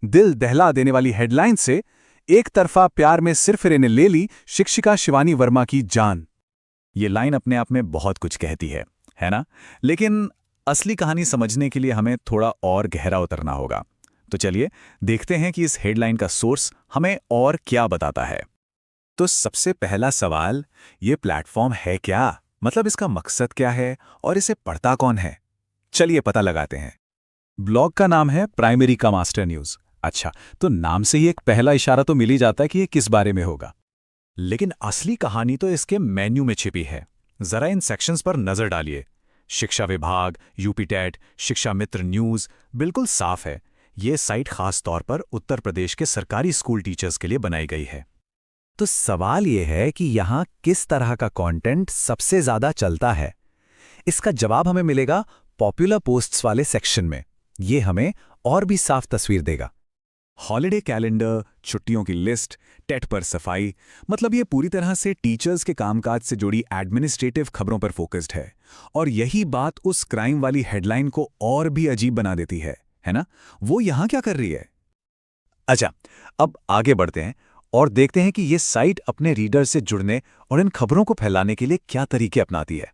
दिल दहला देने वाली हेडलाइन से एक तरफा प्यार में सिरफिरे ने ले ली शिक्षिका शिवानी वर्मा की जान। ये लाइन अपने आप में बहुत कुछ कहती है ना? लेकिन असली कहानी समझने के लिए हमें थोड़ा और गहरा उतरना होगा। तो चलिए देखते हैं कि इस हेडलाइन का सोर्स हमें और क्या बताता है। तो सबसे पहला सवाल, ये प्लेटफॉर्म है क्या? मतलब इसका मकसद क्या है और इसे पढ़ता कौन है? चलिए पता लगाते हैं। ब्लॉग का नाम है प्राइमरी का मास्टर न्यूज़। अच्छा, तो नाम से ही एक पहला इशारा तो मिल ही जाता है कि ये किस बारे में होगा। लेकिन असली कहानी तो इसके मेन्यू में छिपी है। जरा इन सेक्शंस पर नजर डालिए। शिक्षा विभाग, यूपी टेट, शिक्षा मित्र न्यूज़, बिल्कुल साफ है। ये साइट खास तौर पर उत्तर प्रदेश के सरकारी स्कूल टीचर्स के लिए बनाई गई है। तो सवाल ये है कि यहाँ किस तरह का कंटेंट सबसे ज्यादा चलता है? इसका जवाब हमें मिलेगा पॉपुलर पोस्ट्स वाले सेक्शन में। ये हमें और भी साफ तस्वीर देगा। हॉलिडे कैलेंडर, छुट्टियों की लिस्ट, टेट पर सफाई, मतलब ये पूरी तरह से टीचर्स के कामकाज से जुड़ी एडमिनिस्ट्रेटिव खबरों पर फोकस्ड है। और यही बात उस क्राइम वाली हेडलाइन को और भी अजीब बना देती है ना? वो यहाँ क्या कर रही है? अच्छा, अब आगे बढ़ते हैं और देखते हैं कि ये साइट अपने रीडर से जुड़ने और इन खबरों को फैलाने के लिए क्या तरीके अपनाती है।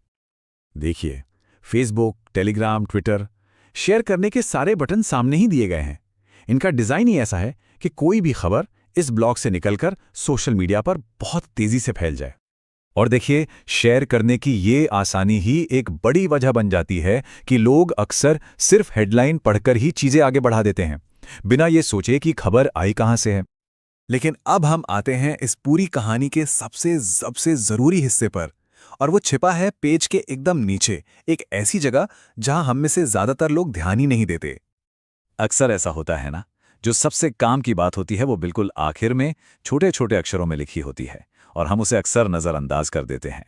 देखिए, फेसबुक, टेलीग्राम, ट्विटर, शेयर करने के सारे बटन सामने ही दिए गए हैं। इनका डिज़ाइन ही ऐसा है कि कोई भी खबर इस ब्लॉग से निकलकर सोशल मीडिया पर बहुत तेज़ी से फैल जाए। और देखिए, शेयर करने की ये आसानी ही एक बड़ी वजह बन जाती है कि लोग अक्सर सिर्फ हेडलाइन पढ़कर ही चीज़ें आगे बढ़ा देते हैं, बिना ये सोचे कि खबर आई कहाँ से है। लेकिन अब हम आते हैं इस पूरी कहानी के सबसे ज़रूरी हिस्से पर, और वो छिपा है पेज के एकदम नीचे, एक ऐसी जगह जहां हम में से ज़्यादातर लोग ध्यान ही नहीं देते। अक्सर ऐसा होता है ना, जो सबसे काम की बात होती है वो बिल्कुल आखिर में छोटे छोटे अक्षरों में लिखी होती है और हम उसे अक्सर नज़रअंदाज कर देते हैं।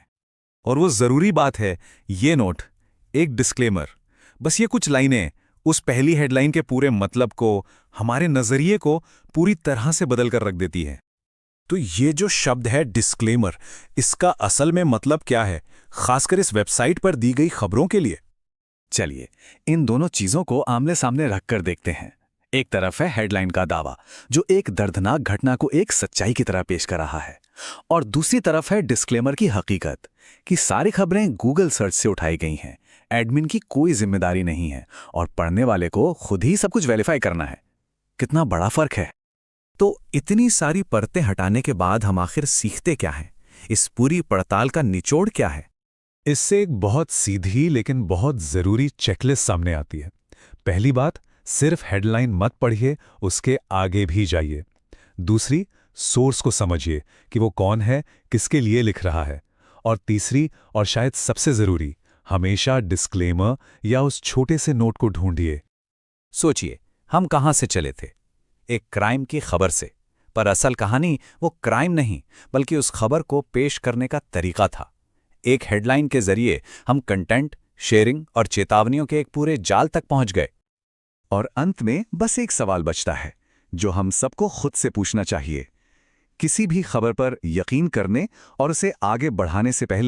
और वो ज़रूरी बात है ये नोट, एक डिस्क्लेमर। बस ये कुछ लाइनें उस पहली हेडलाइन के पूरे मतलब को, हमारे नज़रिए को पूरी तरह से बदल कर रख देती है। तो ये जो शब्द है डिस्क्लेमर, इसका असल में मतलब क्या है, खासकर इस वेबसाइट पर दी गई खबरों के लिए? चलिए इन दोनों चीज़ों को आमने सामने रखकर देखते हैं। एक तरफ है हेडलाइन का दावा, जो एक दर्दनाक घटना को एक सच्चाई की तरह पेश कर रहा है, और दूसरी तरफ है डिस्क्लेमर की हकीकत कि सारी खबरें गूगल सर्च से उठाई गई हैं, एडमिन की कोई जिम्मेदारी नहीं है और पढ़ने वाले को खुद ही सब कुछ वेरीफाई करना है। कितना बड़ा फर्क है। तो इतनी सारी परतें हटाने के बाद हम आखिर सीखते क्या हैं? इस पूरी पड़ताल का निचोड़ क्या है? इससे एक बहुत सीधी लेकिन बहुत ज़रूरी चेकलिस्ट सामने आती है। पहली बात, सिर्फ हेडलाइन मत पढ़िए, उसके आगे भी जाइए। दूसरी, सोर्स को समझिए कि वो कौन है, किसके लिए लिख रहा है। और तीसरी और शायद सबसे ज़रूरी, हमेशा डिस्क्लेमर या उस छोटे से नोट को ढूंढिए। सोचिए, हम कहाँ से चले थे? एक क्राइम की खबर से। पर असल कहानी वो क्राइम नहीं, बल्कि उस खबर को पेश करने का तरीका था। एक हेडलाइन के जरिए हम कंटेंट, शेयरिंग और चेतावनियों के एक पूरे जाल तक पहुंच गए। और अंत में बस एक सवाल बचता है, जो हम सबको खुद से पूछना चाहिए। किसी भी खबर पर यकीन करने और उसे आगे बढ़ाने से पहले